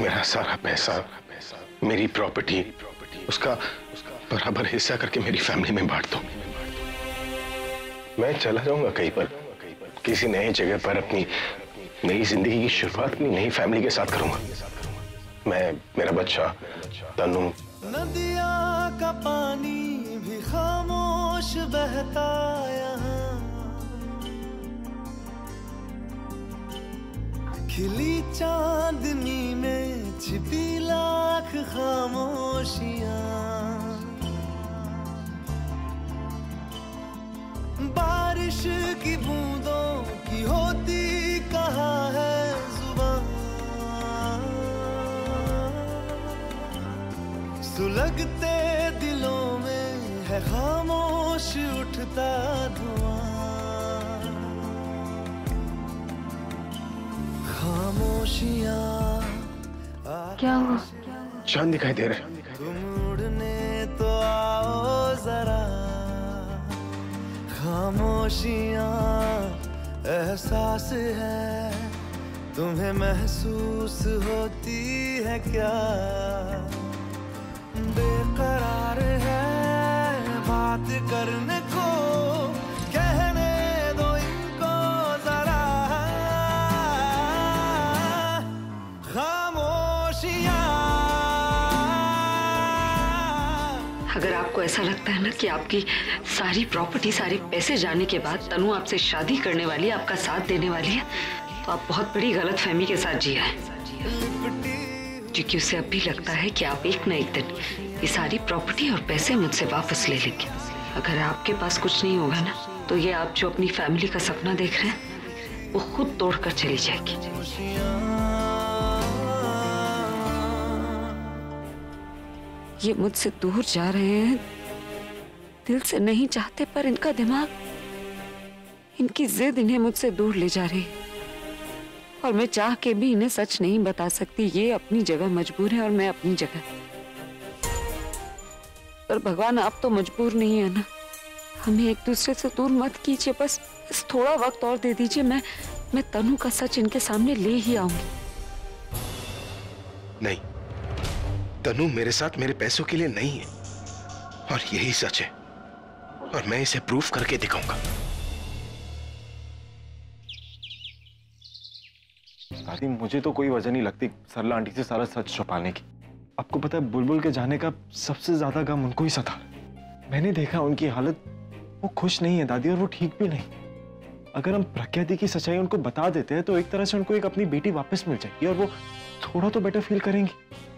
मेरा सारा पैसा, मेरी प्रॉपर्टी, उसका बराबर हिस्सा करके मेरी फैमिली में बांट दो। मैं चला जाऊंगा कहीं पर, किसी नई जगह पर अपनी नई जिंदगी की शुरुआत अपनी नई फैमिली के साथ करूंगा। मैं, मेरा बच्चा तनु। नदिया का पानी भी खामोश बहता यहाँ, खिली चांदनी में छिपी लाख खामोशियां, बारिश की बूंदों की होती कहाँ है जुबान, सुलगते दिलों में है खामोश उठता धुआं, खामोशियां। क्या हुआ? चांद दिखाई दे रहे। तुम उड़ने तो आओ जरा, खामोशियां एहसास है, तुम्हें महसूस होती है क्या? बेकरार है बात करने को, कहने दो इनको जरा, खामोशियां। अगर आपको ऐसा लगता है ना कि आपकी सारी प्रॉपर्टी, सारे पैसे जाने के बाद तनु आपसे शादी करने वाली है, आपका साथ देने वाली है, तो आप बहुत बड़ी गलतफहमी के साथ जिया है। क्योंकि उसे अब भी लगता है कि आप एक न एक दिन ये सारी प्रॉपर्टी और पैसे मुझसे वापस ले लेंगे। अगर आपके पास कुछ नहीं होगा ना, तो ये आप जो अपनी फैमिली का सपना देख रहे हैं, वो खुद तोड़कर चली जाएगी। ये मुझसे दूर जा रहे हैं, दिल से नहीं चाहते, पर इनका दिमाग, इनकी जिद इन्हें मुझसे दूर ले जा रही है। और मैं चाह के भी इन्हें सच नहीं बता सकती। ये अपनी जगह मजबूर है और मैं अपनी जगह। पर भगवान, आप तो मजबूर नहीं है ना, हमें एक दूसरे से दूर मत कीजिए। बस थोड़ा वक्त और दे दीजिए, मैं तनु का सच इनके सामने ले ही आऊंगी। नहीं, तनु मेरे साथ मेरे पैसों के लिए नहीं है, और यही सच है, और मैं इसे प्रूफ करके दिखाऊंगा। दादी, मुझे तो कोई वजह नहीं लगती सरला आंटी से सारा सच छुपाने की। आपको पता है, बुलबुल के जाने का सबसे ज्यादा गम उनको ही सता है। मैंने देखा उनकी हालत, वो खुश नहीं है दादी, और वो ठीक भी नहीं। अगर हम प्रज्ञा दी की सच्चाई उनको बता देते हैं, तो एक तरह से उनको एक अपनी बेटी वापस मिल जाएगी, और वो थोड़ा तो बेटर फील करेंगी।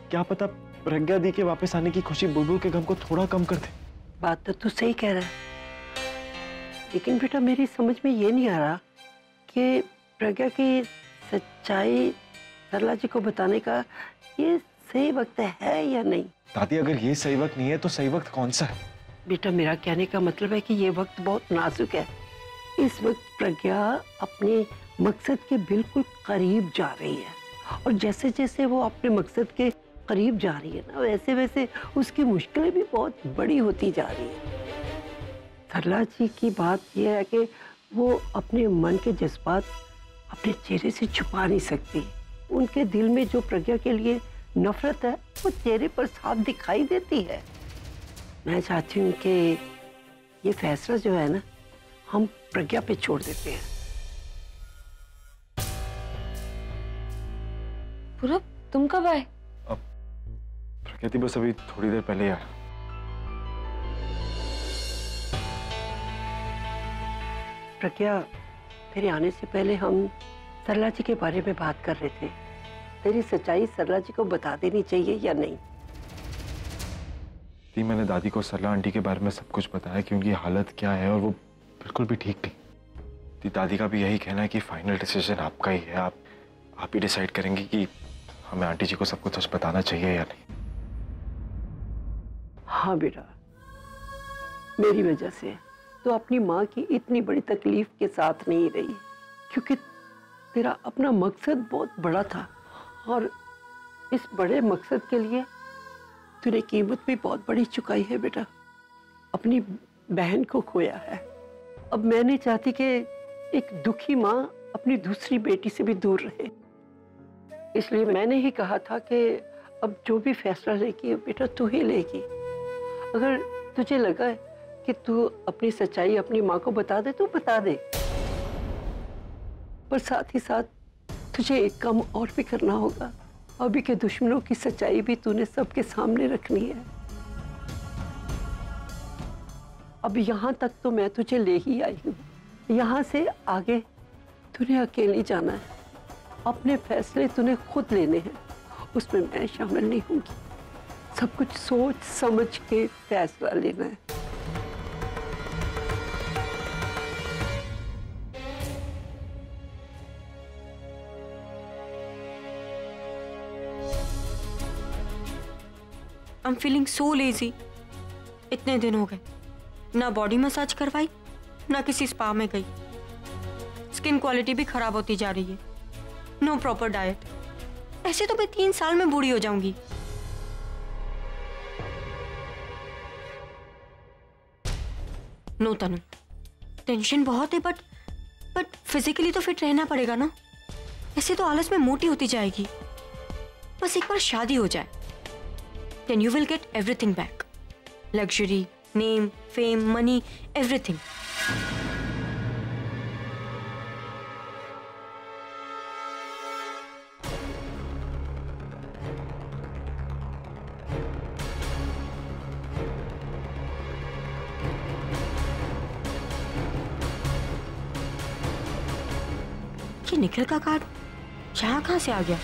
क्या पता प्रज्ञा दी के वापस आने की खुशी बुलबुल के गम को थोड़ा कम कर दे। बात तो तू सही कह रहा है, लेकिन बेटा मेरी समझ में ये नहीं आ रहा कि प्रज्ञा की सच्चाई सरला जी को बताने का ये सही वक्त है या नहीं। दादी, अगर ये सही वक्त नहीं है तो सही वक्त कौन सा है? बेटा, मेरा कहने का मतलब है कि ये वक्त बहुत नाजुक है। इस वक्त प्रज्ञा अपने मकसद के बिल्कुल करीब जा रही है, और जैसे जैसे वो अपने मकसद के करीब जा रही है ना, वैसे वैसे उसकी मुश्किलें भी बहुत बड़ी होती जा रही है। सरला जी की बात यह है कि वो अपने मन के जज्बात अपने चेहरे से छुपा नहीं सकती। उनके दिल में जो प्रज्ञा के लिए नफरत है, वो चेहरे पर साफ दिखाई देती है। मैं चाहती हूँ कि ये फैसला जो है ना, हम प्रज्ञा पे छोड़ देते हैं। पूरब, तुम कब आए? प्रकृति बस अभी थोड़ी देर पहले यार। प्रज्ञा, तेरे आने से पहले हम सरला जी के बारे में बात कर रहे थे। तेरी सच्चाई सरला जी को बता देनी चाहिए या नहीं? मैंने दादी को सरला आंटी के बारे में सब कुछ बताया कि उनकी हालत क्या है, और वो बिल्कुल भी ठीक नहीं। दादी का भी यही कहना है कि फाइनल डिसीजन आपका ही है। आप ही डिसाइड करेंगे कि हमें आंटी जी को सब कुछ सच बताना चाहिए या नहीं। हाँ बेटा, मेरी वजह से तो अपनी माँ की इतनी बड़ी तकलीफ के साथ नहीं रही, क्योंकि तेरा अपना मकसद बहुत बड़ा था, और इस बड़े मकसद के लिए तूने कीमत भी बहुत बड़ी चुकाई है बेटा। अपनी बहन को खोया है। अब मैं नहीं चाहती कि एक दुखी माँ अपनी दूसरी बेटी से भी दूर रहे। इसलिए मैंने ही कहा था कि अब जो भी फैसला लेगी बेटा तू ही लेगी। अगर तुझे लगा है कि तू अपनी सच्चाई अपनी माँ को बता दे तो बता दे, पर साथ ही साथ तुझे एक काम और भी करना होगा। अभी के दुश्मनों की सच्चाई भी तूने सबके सामने रखनी है। अब यहाँ तक तो मैं तुझे ले ही आई हूँ, यहाँ से आगे तूने अकेली जाना है। अपने फैसले तूने खुद लेने हैं, उसमें मैं शामिल नहीं होंगी। सब कुछ सोच समझ के फैसला लेना है। I'm feeling so lazy. इतने दिन हो गए, ना बॉडी मसाज करवाई, ना किसी स्पा में गई। स्किन क्वालिटी भी खराब होती जा रही है। No proper diet. ऐसे तो मैं 3 साल में बूढ़ी हो जाऊंगी। नो तनु, टेंशन बहुत है, बट फिजिकली तो फिट रहना पड़ेगा ना। ऐसे तो आलस में मोटी होती जाएगी। बस एक बार शादी हो जाए, then you will get everything back. Luxury, name, fame, money, everything. ये निखिल का कार्ड यहाँ कहाँ से आ गया?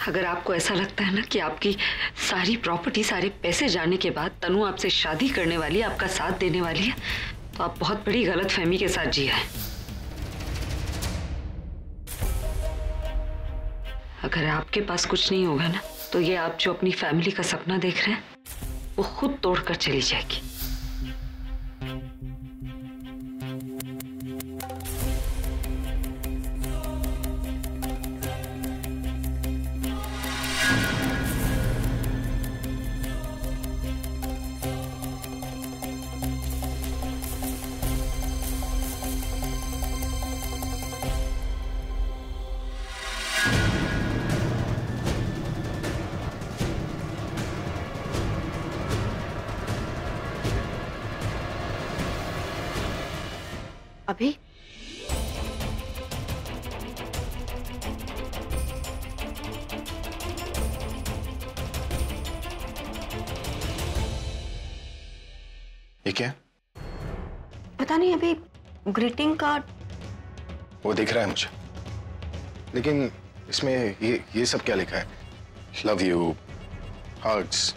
अगर आपको ऐसा लगता है ना कि आपकी सारी प्रॉपर्टी सारे पैसे जाने के बाद तनु आपसे शादी करने वाली है, आपका साथ देने वाली है, तो आप बहुत बड़ी गलतफहमी के साथ जिया है। अगर आपके पास कुछ नहीं होगा ना, तो ये आप जो अपनी फैमिली का सपना देख रहे हैं वो खुद तोड़कर चली जाएगी। अभी ये क्या है? पता नहीं, अभी ग्रीटिंग कार्ड। वो दिख रहा है मुझे, लेकिन इसमें ये सब क्या लिखा है? Love you, hugs,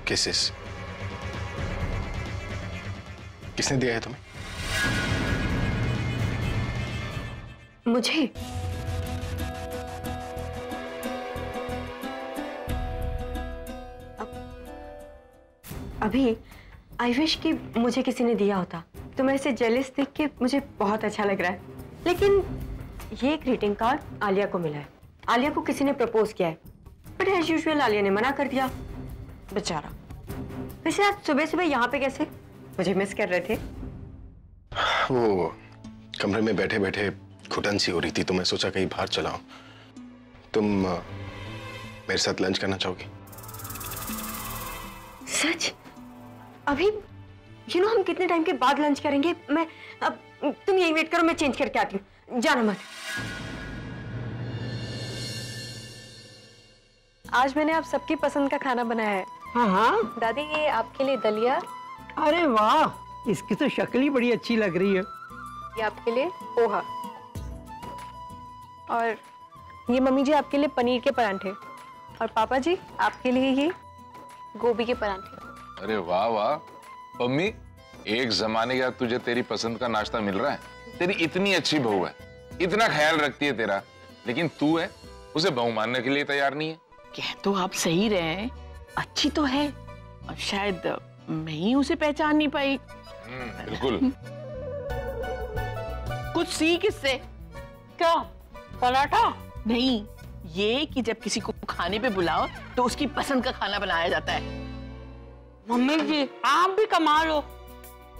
kisses. किसने दिया है तुम्हें? मुझे अभी आई विश कि मुझे किसी ने दिया होता, तो मैं इसे जेलस देख के मुझे बहुत अच्छा लग रहा है। लेकिन ये ग्रीटिंग कार्ड आलिया को मिला है। आलिया को किसी ने प्रपोज किया है, बट एज यूजुअल आलिया ने मना कर दिया, बेचारा। वैसे आज सुबह सुबह यहाँ पे कैसे? मुझे मिस कर रहे थे? वो कमरे में बैठे बैठे घुटन सी हो रही थी, तो मैं सोचा कहीं बाहर चला हूं। तुम मेरे साथ लंच करना चाहोगी? सच? अभी हम कितने टाइम के बाद लंच करेंगे? अब तुम यही वेट करो, मैं चेंज करके आती हूँ। जाना मत। आज मैंने आप सबकी पसंद का खाना बनाया है। हाँ हाँ दादी, ये आपके लिए दलिया, अरे वाह, इसकी तो शक्ल ही बड़ी अच्छी लग रही है। ये आपके लिए पोहा, और ये मम्मी जी आपके लिए पनीर के परांठे, और पापा जी आपके लिए ये गोभी के परांठे। अरे वाह वाह मम्मी, एक जमाने के बाद तुझे तेरी पसंद का नाश्ता मिल रहा है। तेरी इतनी अच्छी बहू है, इतना ख्याल रखती है तेरा, लेकिन तू है उसे बहू मानने के लिए तैयार नहीं है। कह तो आप सही रहे हैं, अच्छी तो है, और शायद मैं ही उसे पहचान नहीं पाई। बिल्कुल। कुछ सीख इससे। क्या पराठा? नहीं, ये कि जब किसी को खाने पे बुलाओ तो उसकी पसंद का खाना बनाया जाता है। मम्मी जी आप भी कमाल हो,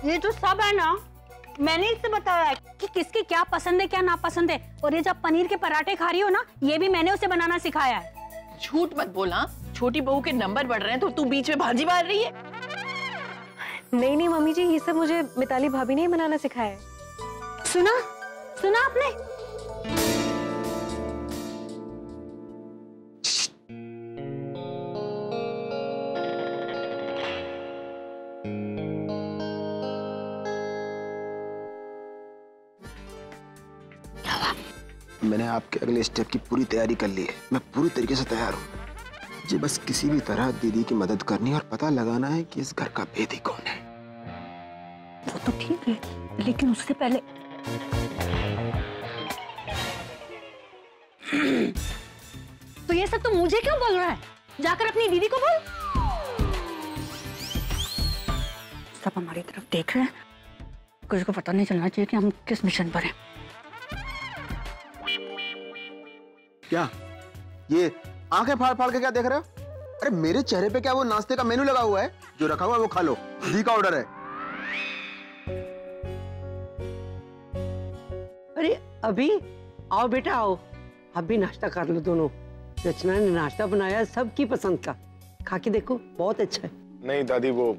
ये जो सब है ना मैंने इससे बताया है कि किसकी क्या पसंद है क्या नापसंद है। और ये जब पनीर के पराठे खा रही हो ना, ये भी मैंने उसे बनाना सिखाया है। झूठ मत बोला, छोटी बहू के नंबर बढ़ रहे हैं तो तू बीच में भाजी मार रही है। नहीं नहीं मम्मी जी, ये सब मुझे मिताली भाभी ने ही बनाना सिखाया है। सुना सुना आपने? मैंने आपके अगले स्टेप की पूरी तैयारी कर ली है। मैं पूरी तरीके से तैयार हूँ। मुझे बस किसी भी तरह दीदी की मदद करनी और पता लगाना है कि इस घर का भेदी कौन है। वो तो ठीक है, लेकिन उससे पहले तो ये सब तो मुझे क्यों बोल रहा है? जाकर अपनी दीदी को बोल। सब हमारी तरफ देख रहे हैं, कुछ को पता नहीं चलना चाहिए कि हम किस मिशन पर हैं। क्या ये आंखें फाड़ फाड़ के क्या देख रहे हो? अरे मेरे चेहरे पे क्या वो नाश्ते का मेनू लगा हुआ है? जो रखा हुआ है वो खा लो, दी का ऑर्डर है। अरे अभी आओ बेटा आओ, अब भी नाश्ता कर लो दोनों। रचना ने नाश्ता बनाया सबकी पसंद का, खा के देखो बहुत अच्छा है। नहीं दादी, वो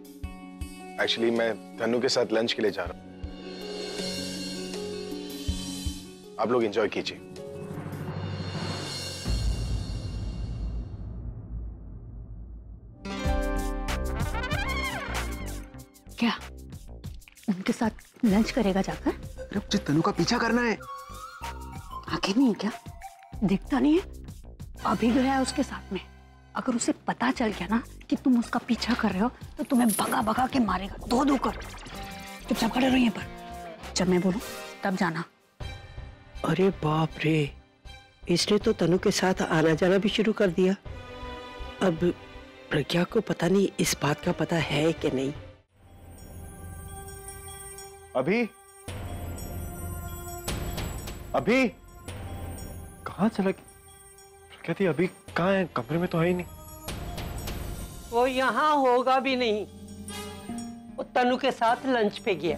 एक्चुअली मैं तन्नू के साथ लंच के लिए जा रहा हूँ। आप लोग एंजॉय कीजिए। क्या उनके साथ लंच करेगा जाकर? अरे मुझे तन्नू का पीछा करना है। आंखें नहीं है क्या? दिखता नहीं है? अभी गया है उसके साथ में। अगर उसे पता चल गया ना कि तुम उसका पीछा कर रहे हो तो तुम्हें भगा भगा के मारेगा, दो कर। चुपचाप खड़े रहो यहीं पर, जब मैं बोलूं तब जाना। अरे बाप रे, इसने तो तनु के साथ आना जाना भी शुरू कर दिया। अब प्रज्ञा को पता नहीं इस बात का पता है कि नहीं। अभी अभी कहाँ चला? क्या थी? अभी कहाँ है? कमरे में तो है ही नहीं। वो यहाँ होगा भी नहीं, वो तनु के साथ लंच पे गया।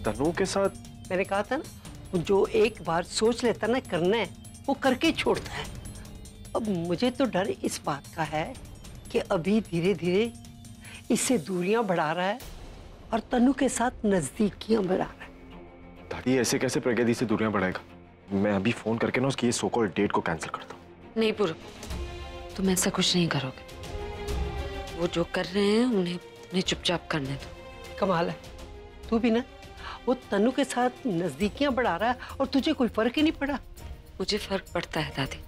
तनु के साथ? मैंने कहा था ना, वो जो एक बार सोच लेता ना करना है वो करके छोड़ता है। अब मुझे तो डर इस बात का है कि अभी धीरे धीरे इससे दूरियां बढ़ा रहा है और तनु के साथ नजदीकियां बढ़ा रहा है। दादी ऐसे कैसे प्रज्ञा दी से दूरियां बढ़ाएगा? मैं अभी फोन करके ना उसकी ये सो कॉल्ड डेट को कैंसिल करता हूँ। नहीं पूरब, तुम ऐसा कुछ नहीं करोगे। वो जो कर रहे हैं उन्हें चुपचाप करने दो। कमाल है, तू भी ना वो तनु के साथ नजदीकियां बढ़ा रहा है और तुझे कोई फर्क ही नहीं पड़ा। मुझे फर्क पड़ता है दादी,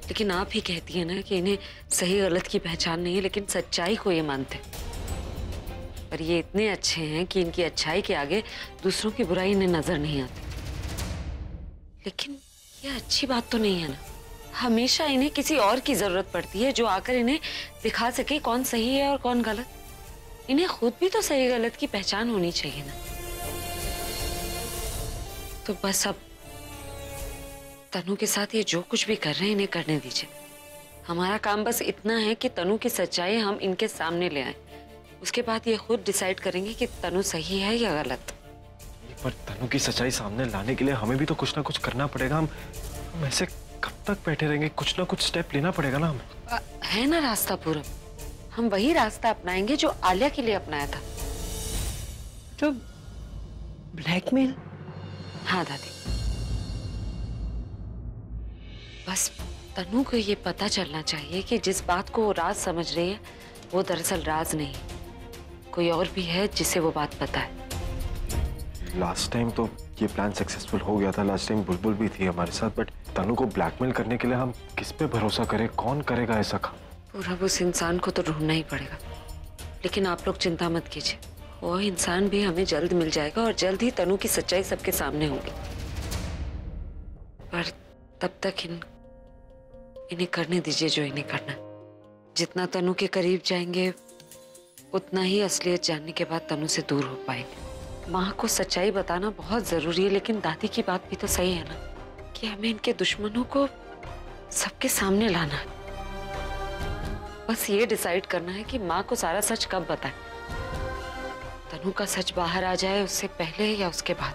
लेकिन आप ही कहती है ना कि इन्हें सही गलत की पहचान नहीं है, लेकिन सच्चाई को ये मानते हैं। पर ये इतने अच्छे हैं कि इनकी अच्छाई के आगे दूसरों की बुराई इन्हें नजर नहीं आती। लेकिन ये अच्छी बात तो नहीं है ना। हमेशा इन्हें किसी और की जरूरत पड़ती है जो आकर इन्हें दिखा सके कौन सही है और कौन गलत। इन्हें खुद भी तो सही गलत की पहचान होनी चाहिए ना। तो बस अब तनु के साथ ये जो कुछ भी कर रहे हैं इन्हें करने दीजिए। हमारा काम बस इतना है कि तनु की सच्चाई हम इनके सामने ले आए। उसके बाद ये खुद डिसाइड करेंगे कि तनु सही है या गलत। पर तनु की सच्चाई सामने लाने के लिए हमें भी तो कुछ ना कुछ करना पड़ेगा। हम ऐसे कब तक बैठे रहेंगे? कुछ ना कुछ स्टेप लेना पड़ेगा ना हमें। है ना रास्ता पूरब, हम वही रास्ता अपनाएंगे जो आलिया के लिए अपनाया था। तो ब्लैकमेल? हाँ दादी, बस तनु को ये पता चलना चाहिए कि जिस बात को वो राज समझ रही है वो दरअसल राज नहीं, कोई और भी है जिसे वो बात पता है। लास्ट टाइम तो ये प्लान सक्सेसफुल हो गया था। लास्ट टाइम बुलबुल भी थी हमारे साथ। बट तनु को ब्लैकमेल करने के लिए हम किस पे भरोसा करें? कौन करेगा ऐसा काम? पूरा उस इंसान को तो ढूंढना ही पड़ेगा। लेकिन आप लोग चिंता मत कीजिए, वो इंसान भी हमें जल्द मिल जाएगा और जल्द ही तनु की सच्चाई सबके सामने होगी। पर तब तक इन्हें करने दीजिए जो इन्हें करना है। जितना तनु के करीब जाएंगे उतना ही असलियत जानने के बाद तनु से दूर हो पाएंगे। माँ को सच्चाई बताना बहुत जरूरी है, लेकिन दादी की बात भी तो सही है ना कि हमें इनके दुश्मनों को सबके सामने लाना है। बस ये डिसाइड करना है कि माँ को सारा सच कब बताएं। तनु का सच बाहर आ जाए उससे पहले या उसके बाद।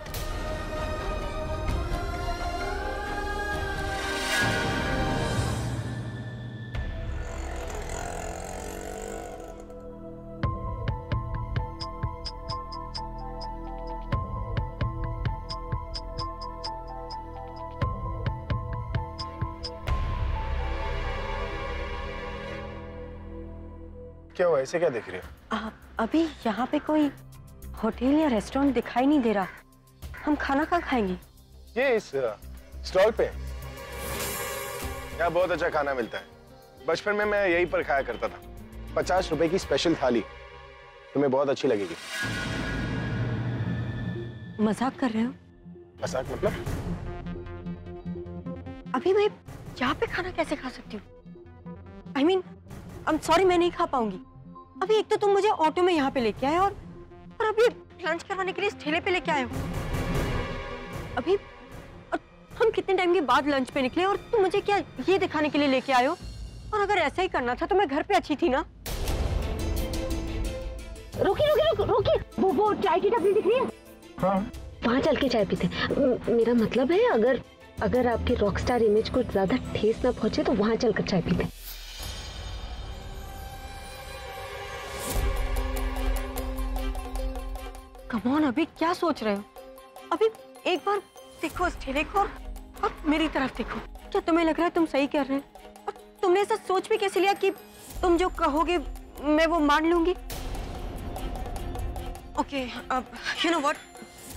क्या हुआ, ऐसे क्या देख रही हो? अभी यहाँ पे कोई होटल या रेस्टोरेंट दिखाई नहीं दे रहा। हम खाना कहाँ खाएंगे? ये इस स्टॉल पे यहाँ बहुत अच्छा खाना मिलता है। बचपन में मैं यहीं पर खाया करता था। 50 रुपए की स्पेशल थाली, तुम्हें बहुत अच्छी लगेगी। मजाक कर रहे हो? मजाक मतलब? अभी मैं यहाँ पे खाना कैसे खा सकती हूँ? I mean I am sorry, मैं नहीं खा पाऊंगी। अभी एक तो तुम मुझे ऑटो में यहाँ पे लेके आए और अभी लंच करवाने के लिए इस ठेले पे लेके आए हो। अभी और हम कितने टाइम के बाद लंच पे निकले और तुम मुझे क्या ये दिखाने के लिए लेके आए हो? और अगर ऐसा ही करना था तो मैं घर पे अच्छी थी ना। रोकी, वो चाय की टपरी दिख रही है? हाँ। वहाँ चल के चाय पीते। मेरा मतलब है अगर आपके रॉकस्टार इमेज को ज्यादा ठेस ना पहुंचे तो वहाँ चलकर चाय पीते। कम ऑन, अभी क्या सोच रहे हो? अभी एक बार देखो इस ठेले को और मेरी तरफ देखो। क्या तुम्हें लग रहा है तुम सही कर रहे हो? और तुमने ऐसा सोच भी कैसे लिया कि तुम जो कहोगे मैं वो मान लूंगी? ओके, अब यू नो व्हाट,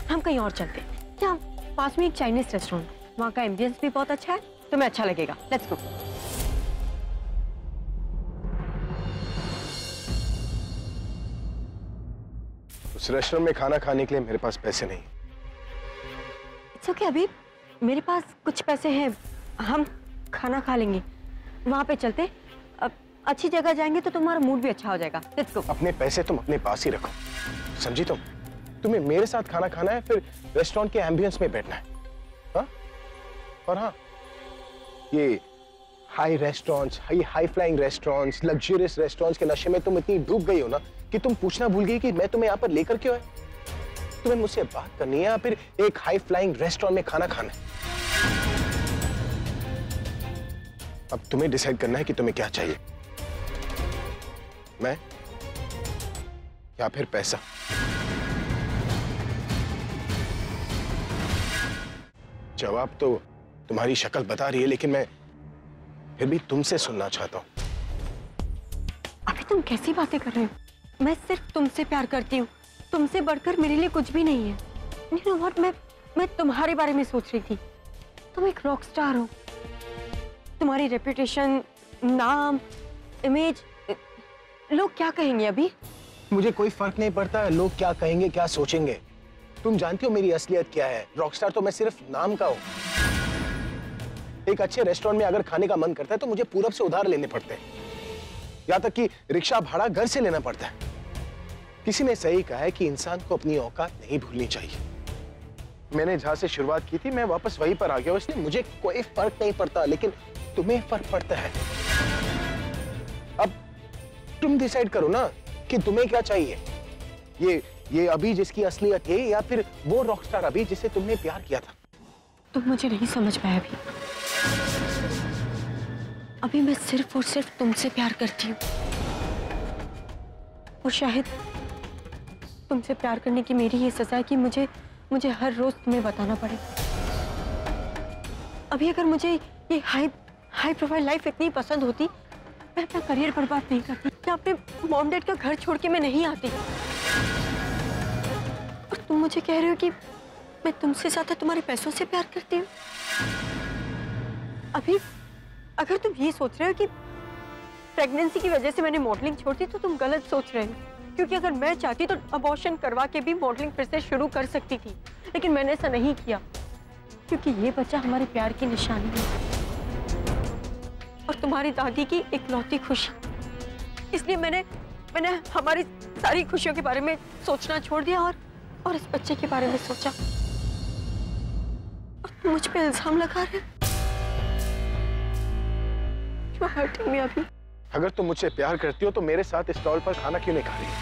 हम कहीं और चलते हैं। क्या पास में एक चाइनीज रेस्टोरेंट, वहाँ का एम्बियंस भी बहुत अच्छा है, तुम्हें अच्छा लगेगा। Let's go. उस रेस्टोरेंट में खाना खाने के लिए मेरे पास पैसे नहीं। इट्स ओके, अभी मेरे पास कुछ पैसे हैं, हम खाना खा लेंगे। वहाँ पे चलते, अब अच्छी जगह जाएंगे तो तुम्हारा मूड भी अच्छा हो जाएगा। Let's go. अपने पैसे तुम अपने पास ही रखो, समझी तुम? तुम्हें मेरे साथ खाना खाना है, फिर रेस्टोरेंट के एम्बियंस में बैठना है। हाँ? और हाँ, ये high restaurants, high flying restaurants, luxurious restaurants के नशे में तुम इतनी डूब गई हो ना कि तुम पूछना भूल गई कि मैं तुम्हें यहाँ पर लेकर क्यों आया। तुम्हें मुझसे बात करनी है या फिर एक हाई फ्लाइंग रेस्टोरेंट में खाना खाना है? अब तुम्हें डिसाइड करना है कि तुम्हें क्या चाहिए, मैं या फिर पैसा। जवाब तो तुम्हारी शक्ल बता रही है, लेकिन मैं फिर भी तुमसे सुनना चाहता हूं। अभी तुम कैसी बातें कर रहे हो? मैं सिर्फ तुमसे प्यार करती हूँ, तुमसे बढ़कर मेरे लिए कुछ भी नहीं है। You know what, मैं तुम्हारे बारे में सोच रही थी। तुम एक रॉक स्टार हो, तुम्हारी रेपुटेशन, नाम, इमेज, लोग क्या कहेंगे? अभी मुझे कोई फर्क नहीं पड़ता है लोग क्या कहेंगे, क्या सोचेंगे। तुम जानती हो मेरी असलियत क्या है। रॉकस्टार तो मैं सिर्फ नाम का हूं। एक अच्छे रेस्टोरेंट में अगर खाने का मन करता है तो मुझे पूरब से उधार लेने पड़ते हैं, यहाँ तक कि रिक्शा भाड़ा घर से लेना पड़ता है। किसी ने सही कहा है कि इंसान को अपनी औकात नहीं भूलनी चाहिए। मैंने जहां से शुरुआत की थी मैं वापस वहीं पर आ गया हूं, इसलिए मुझे कोई फर्क नहीं पड़ता, लेकिन तुम्हें फर्क पड़ता है। अब तुम डिसाइड करो ना कि तुम्हें क्या चाहिए, ये अभी जिसकी असलियत है या फिर वो रॉकस्टार अभी जिसे तुमने प्यार किया था। तुम मुझे नहीं समझ पाया। अभी मैं सिर्फ और सिर्फ तुमसे प्यार करती हूँ, और शायद तुमसे प्यार करने की मेरी ये सजा है कि मुझे हर रोज तुम्हें बताना पड़े। अभी अगर मुझे ये हाई प्रोफाइल लाइफ इतनी पसंद होती, मैं अपना करियर बर्बाद नहीं करती, मैं अपने मॉम डैड का घर छोड़ के मैं नहीं आती। और तुम मुझे कह रहे हो कि मैं तुमसे ज्यादा तुम्हारे पैसों से प्यार करती हूँ। अभी अगर तुम ये सोच रहे हो कि प्रेगनेंसी की वजह से मैंने मॉडलिंग छोड़ दी, तो तुम गलत सोच रहे हो। क्योंकि अगर मैं चाहती तो अबॉर्शन करवा के भी मॉडलिंग फिर से शुरू कर सकती थी, लेकिन मैंने ऐसा नहीं किया क्योंकि ये बच्चा हमारे प्यार की निशानी है और तुम्हारी दादी की इकलौती खुशी। इसलिए मैंने हमारी सारी खुशियों के बारे में सोचना छोड़ दिया और इस बच्चे के बारे में सोचा। और तुम मुझ पे इल्जाम लगा रहे हो। You are hurting me अभी। अगर तुम मुझसे प्यार करती हो तो मेरे साथ स्टॉल पर खाना क्यों नहीं खा रही हो?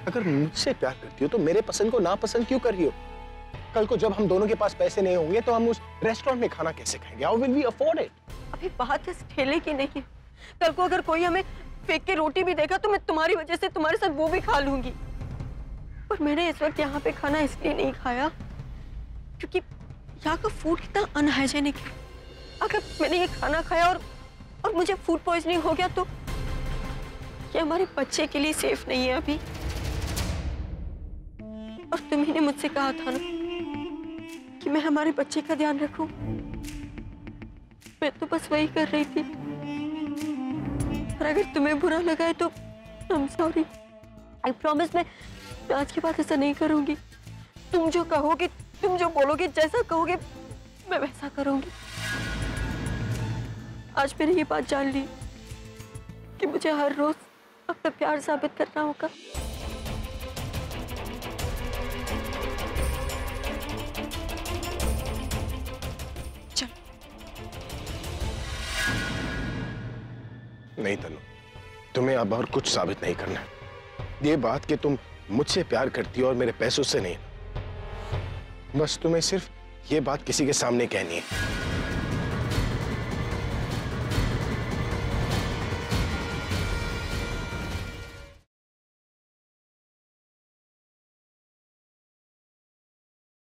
अगर मुझसे प्यार करती हो तो मेरे पसंद को नापसंद क्यों कर रही हो? कल को जब हम दोनों के पास पैसे नहीं होंगे तो हम उस रेस्टोरेंट में खाना कैसे खाएंगे? How will we afford it? अभी बात इस ठेले की नहीं है। कल को अगर कोई हमें फेंक के रोटी भी देगा तो मैं तुम्हारी वजह से तुम्हारे साथ वो भी खा लूंगी। और मैंने इस वक्त यहाँ पे खाना इसलिए नहीं खाया क्योंकि यहाँ का फूड कितना अनहाइजेनिक है। अगर मैंने ये खाना खाया और मुझे फूड पॉइजनिंग हो गया तो ये हमारे बच्चे के लिए सेफ नहीं है अभी। और तुम्ही ने मुझसे कहा था ना कि मैं हमारे बच्चे का ध्यान रखूं। मैं तो बस वही कर रही थी। और अगर तुम्हें बुरा लगा है तो I'm sorry। I promise मैं आज के बाद ऐसा नहीं करूंगी। तुम जो कहोगे, तुम जो बोलोगे, जैसा कहोगे मैं वैसा करूंगी। आज मैंने ये बात जान ली कि मुझे हर रोज अपना प्यार साबित करना होगा। चल। नहीं तनु, तुम्हें अब और कुछ साबित नहीं करना है। ये बात कि तुम मुझसे प्यार करती हो और मेरे पैसों से नहीं, बस तुम्हें सिर्फ ये बात किसी के सामने कहनी है।